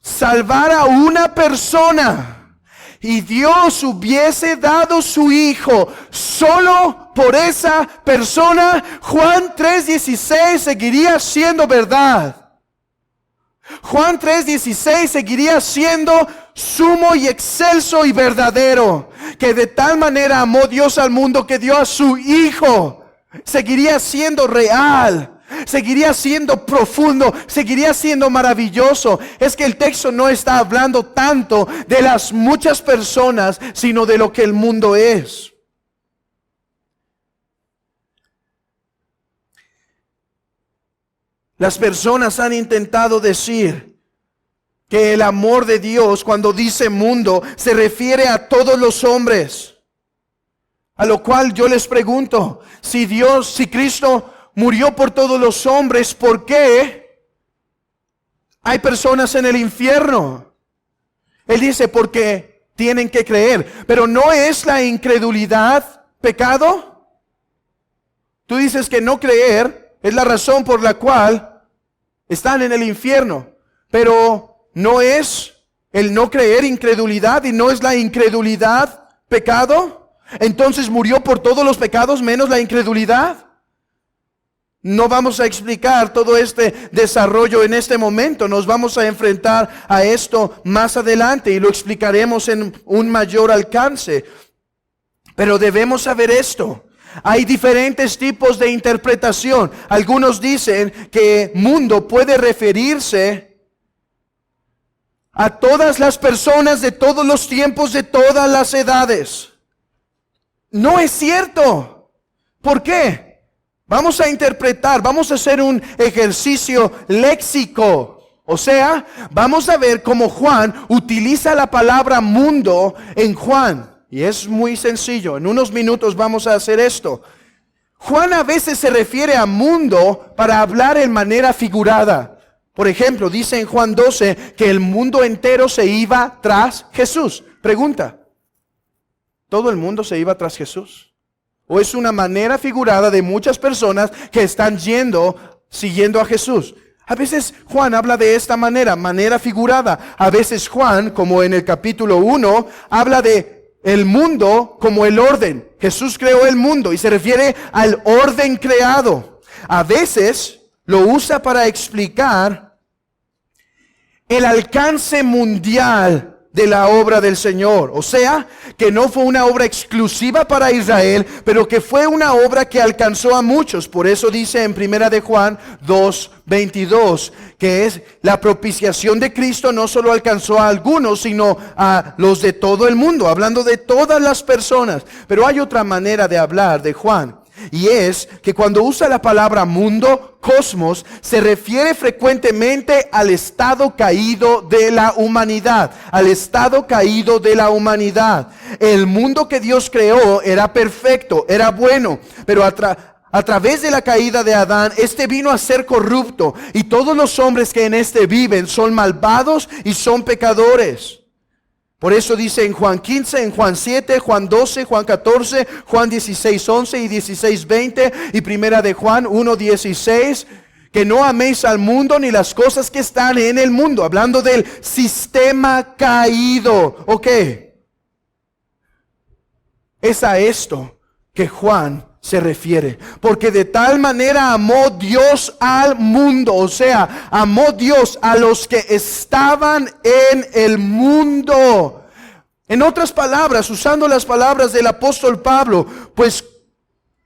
salvar a una persona y Dios hubiese dado su Hijo solo por esa persona, Juan 3:16 seguiría siendo verdad. Juan 3:16 seguiría siendo sumo y excelso y verdadero. Que de tal manera amó Dios al mundo que dio a su Hijo. Seguiría siendo real, seguiría siendo profundo, seguiría siendo maravilloso. Es que el texto no está hablando tanto de las muchas personas, sino de lo que el mundo es. Las personas han intentado decir que el amor de Dios, cuando dice mundo, se refiere a todos los hombres. A lo cual yo les pregunto, si Cristo murió por todos los hombres, ¿por qué hay personas en el infierno? Él dice, porque tienen que creer. Pero ¿no es la incredulidad pecado? Tú dices que no creer es la razón por la cual están en el infierno. Pero ¿no es el no creer incredulidad y no es la incredulidad pecado? Entonces murió por todos los pecados menos la incredulidad. No vamos a explicar todo este desarrollo en este momento. Nos vamos a enfrentar a esto más adelante y lo explicaremos en un mayor alcance. Pero debemos saber esto. Hay diferentes tipos de interpretación. Algunos dicen que mundo puede referirse a todas las personas de todos los tiempos, de todas las edades. No es cierto. ¿Por qué? Vamos a interpretar, vamos a hacer un ejercicio léxico. O sea, vamos a ver cómo Juan utiliza la palabra mundo en Juan. Y es muy sencillo, en unos minutos vamos a hacer esto. Juan a veces se refiere a mundo para hablar en manera figurada. Por ejemplo, dice en Juan 12 que el mundo entero se iba tras Jesús. Pregunta, ¿todo el mundo se iba tras Jesús? ¿O es una manera figurada de muchas personas que están siguiendo a Jesús? A veces Juan habla de esta manera figurada. A veces Juan, como en el capítulo 1, habla de el mundo como el orden. Jesús creó el mundo y se refiere al orden creado. A veces lo usa para explicar el alcance mundial de la obra del Señor. O sea, que no fue una obra exclusiva para Israel, pero que fue una obra que alcanzó a muchos. Por eso dice en 1 de Juan 2:22, que es la propiciación de Cristo no solo alcanzó a algunos, sino a los de todo el mundo, hablando de todas las personas. Pero hay otra manera de hablar de Juan. Y es que cuando usa la palabra mundo, cosmos, se refiere frecuentemente al estado caído de la humanidad. Al estado caído de la humanidad. El mundo que Dios creó era perfecto, era bueno, pero a través de la caída de Adán, este vino a ser corrupto. Y todos los hombres que en este viven son malvados y son pecadores. Por eso dice en Juan 15, en Juan 7, Juan 12, Juan 14, Juan 16, 11 y 16, 20 y primera de Juan 1, 16, que no améis al mundo ni las cosas que están en el mundo, hablando del sistema caído. ¿Ok? Es a esto que Juan se refiere, porque de tal manera amó Dios al mundo, o sea, amó Dios a los que estaban en el mundo. En otras palabras, usando las palabras del apóstol Pablo, pues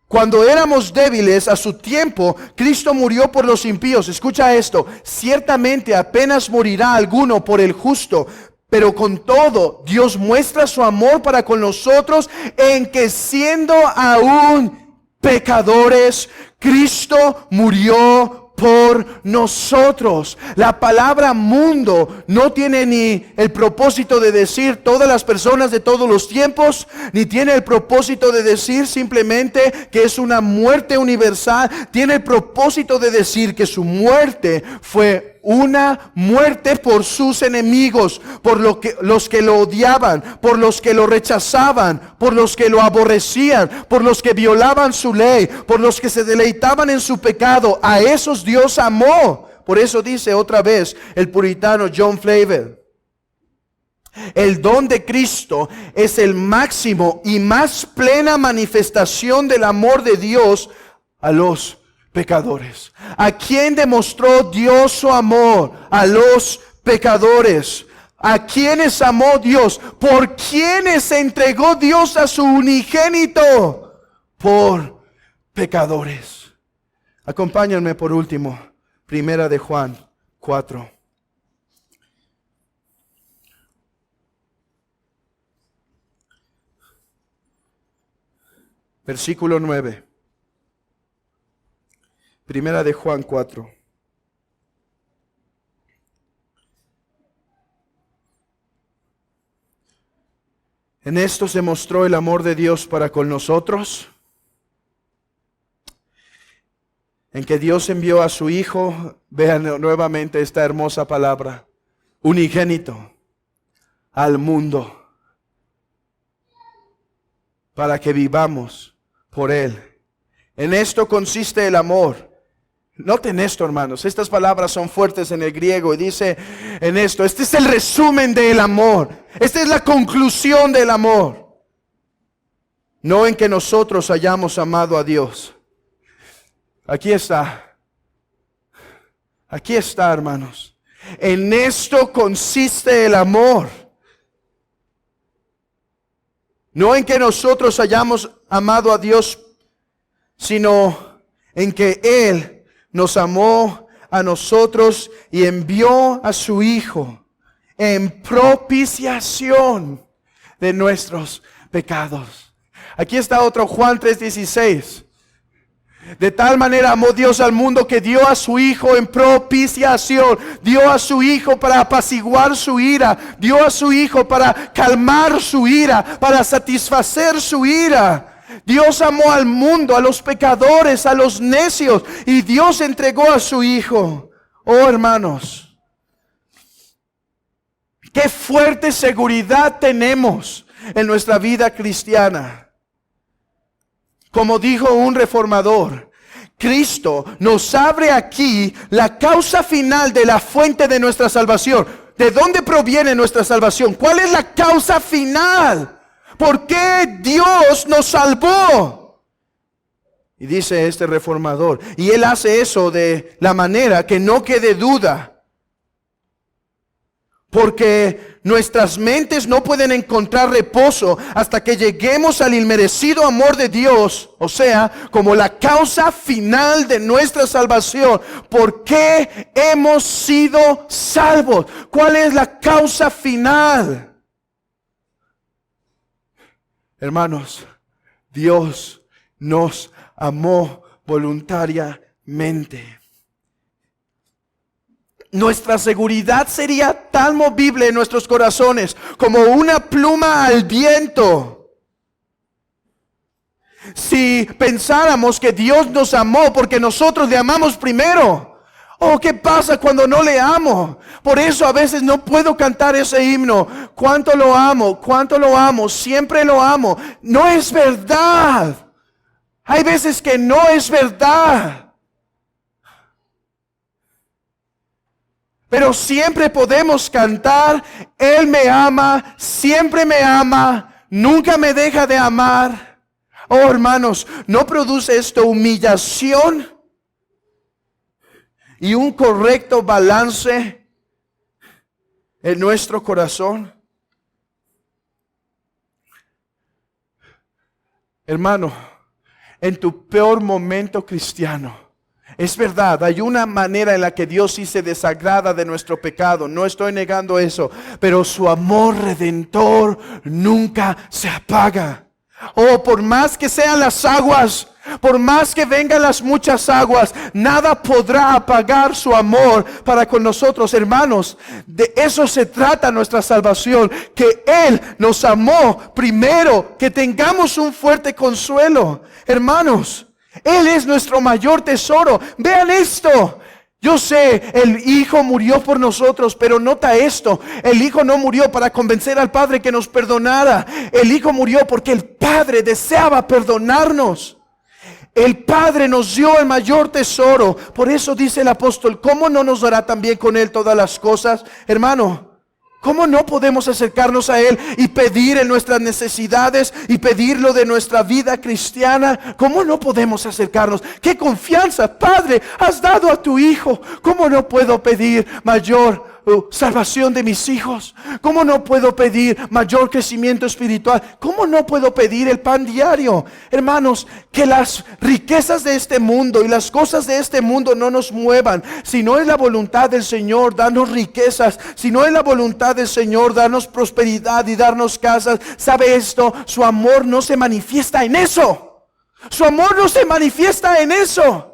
cuando éramos débiles a su tiempo, Cristo murió por los impíos. Escucha esto, ciertamente apenas morirá alguno por el justo, pero con todo, Dios muestra su amor para con nosotros en que siendo aún pecadores, Cristo murió por nosotros. La palabra mundo no tiene ni el propósito de decir todas las personas de todos los tiempos, ni tiene el propósito de decir simplemente que es una muerte universal. Tiene el propósito de decir que su muerte fue una muerte por sus enemigos, por los que lo odiaban, por los que lo rechazaban, por los que lo aborrecían, por los que violaban su ley, por los que se deleitaban en su pecado. A esos Dios amó. Por eso dice otra vez el puritano John Flavel: el don de Cristo es el máximo y más plena manifestación del amor de Dios a los pecadores. ¿A quién demostró Dios su amor? A los pecadores. ¿A quiénes amó Dios? ¿Por quiénes entregó Dios a su unigénito? Por pecadores. Acompáñenme por último, primera de Juan 4. Versículo 9. Primera de Juan 4. En esto se mostró el amor de Dios para con nosotros, en que Dios envió a su Hijo, vean nuevamente esta hermosa palabra, unigénito, al mundo, para que vivamos por Él. En esto consiste el amor. Noten esto, hermanos. Estas palabras son fuertes en el griego y dice en esto. Este es el resumen del amor. Esta es la conclusión del amor. No en que nosotros hayamos amado a Dios. Aquí está. Aquí está, hermanos. En esto consiste el amor. No en que nosotros hayamos amado a Dios, sino en que Él nos amó a nosotros y envió a su Hijo en propiciación de nuestros pecados. Aquí está otro Juan 3:16. De tal manera amó Dios al mundo que dio a su Hijo en propiciación. Dio a su Hijo para apaciguar su ira. Dio a su Hijo para calmar su ira, para satisfacer su ira. Dios amó al mundo, a los pecadores, a los necios, y Dios entregó a su Hijo. Oh, hermanos, qué fuerte seguridad tenemos en nuestra vida cristiana. Como dijo un reformador, Cristo nos abre aquí la causa final de la fuente de nuestra salvación. ¿De dónde proviene nuestra salvación? ¿Cuál es la causa final? ¿Por qué Dios nos salvó? Y dice este reformador, y él hace eso de la manera que no quede duda. Porque nuestras mentes no pueden encontrar reposo hasta que lleguemos al inmerecido amor de Dios. O sea, como la causa final de nuestra salvación. ¿Por qué hemos sido salvos? ¿Cuál es la causa final? Hermanos, Dios nos amó voluntariamente. Nuestra seguridad sería tan movible en nuestros corazones como una pluma al viento. Si pensáramos que Dios nos amó porque nosotros le amamos primero. Oh, ¿qué pasa cuando no le amo? Por eso a veces no puedo cantar ese himno. ¿Cuánto lo amo? ¿Cuánto lo amo? Siempre lo amo. No es verdad. Hay veces que no es verdad. Pero siempre podemos cantar, Él me ama, siempre me ama, nunca me deja de amar. Oh, hermanos, ¿no produce esto humillación y un correcto balance en nuestro corazón? Hermano, en tu peor momento cristiano, es verdad, hay una manera en la que Dios sí se desagrada de nuestro pecado. No estoy negando eso. Pero su amor redentor nunca se apaga. Oh, por más que sean las aguas, por más que vengan las muchas aguas, nada podrá apagar su amor para con nosotros, hermanos. De eso se trata nuestra salvación. Que Él nos amó primero, que tengamos un fuerte consuelo. Hermanos, Él es nuestro mayor tesoro. Vean esto. Yo sé, el Hijo murió por nosotros, pero nota esto. El Hijo no murió para convencer al Padre que nos perdonara. El Hijo murió porque el Padre deseaba perdonarnos. El Padre nos dio el mayor tesoro. Por eso dice el apóstol, ¿cómo no nos dará también con Él todas las cosas? Hermano, ¿cómo no podemos acercarnos a Él y pedir en nuestras necesidades y pedirlo de nuestra vida cristiana? ¿Cómo no podemos acercarnos? ¡Qué confianza! Padre, has dado a tu Hijo. ¿Cómo no puedo pedir mayor salvación de mis hijos? ¿Cómo no puedo pedir mayor crecimiento espiritual? ¿Cómo no puedo pedir el pan diario? Hermanos, que las riquezas de este mundo y las cosas de este mundo no nos muevan. Si no es la voluntad del Señor, darnos riquezas. Si no es la voluntad del Señor, darnos prosperidad y darnos casas. ¿Sabe esto? Su amor no se manifiesta en eso. Su amor no se manifiesta en eso.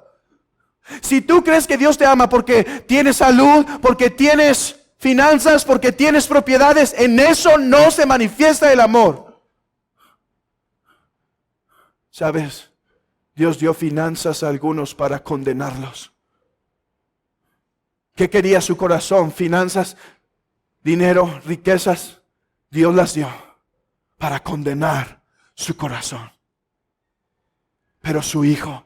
Si tú crees que Dios te ama porque tienes salud, porque tienes finanzas, porque tienes propiedades, en eso no se manifiesta el amor. ¿Sabes? Dios dio finanzas a algunos para condenarlos. ¿Qué quería su corazón? Finanzas, dinero, riquezas. Dios las dio para condenar su corazón. Pero su Hijo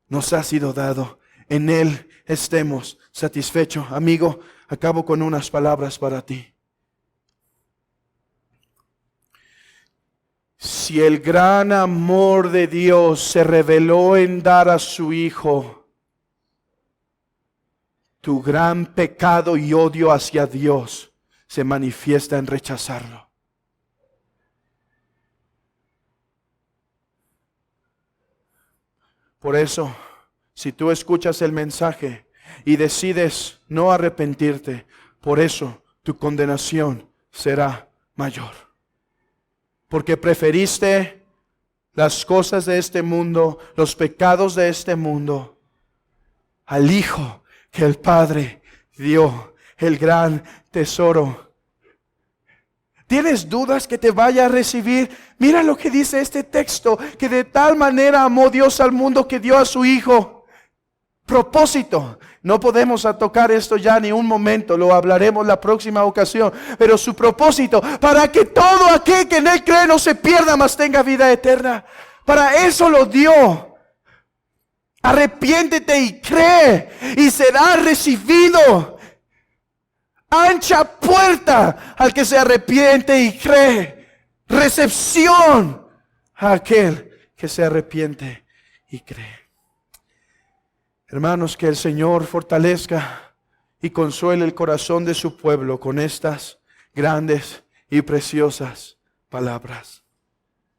nos ha sido dado. En Él estemos satisfechos. Amigo, acabo con unas palabras para ti. Si el gran amor de Dios se reveló en dar a su Hijo, tu gran pecado y odio hacia Dios se manifiesta en rechazarlo. Por eso, si tú escuchas el mensaje y decides no arrepentirte, por eso tu condenación será mayor. Porque preferiste las cosas de este mundo, los pecados de este mundo, al Hijo que el Padre dio, el gran tesoro. ¿Tienes dudas que te vaya a recibir? Mira lo que dice este texto, que de tal manera amó Dios al mundo que dio a su Hijo. Propósito. No podemos tocar esto ya ni un momento, lo hablaremos la próxima ocasión. Pero su propósito, para que todo aquel que en Él cree no se pierda, mas tenga vida eterna. Para eso lo dio. Arrepiéntete y cree, y será recibido. Ancha puerta al que se arrepiente y cree. Recepción a aquel que se arrepiente y cree. Hermanos, que el Señor fortalezca y consuele el corazón de su pueblo con estas grandes y preciosas palabras.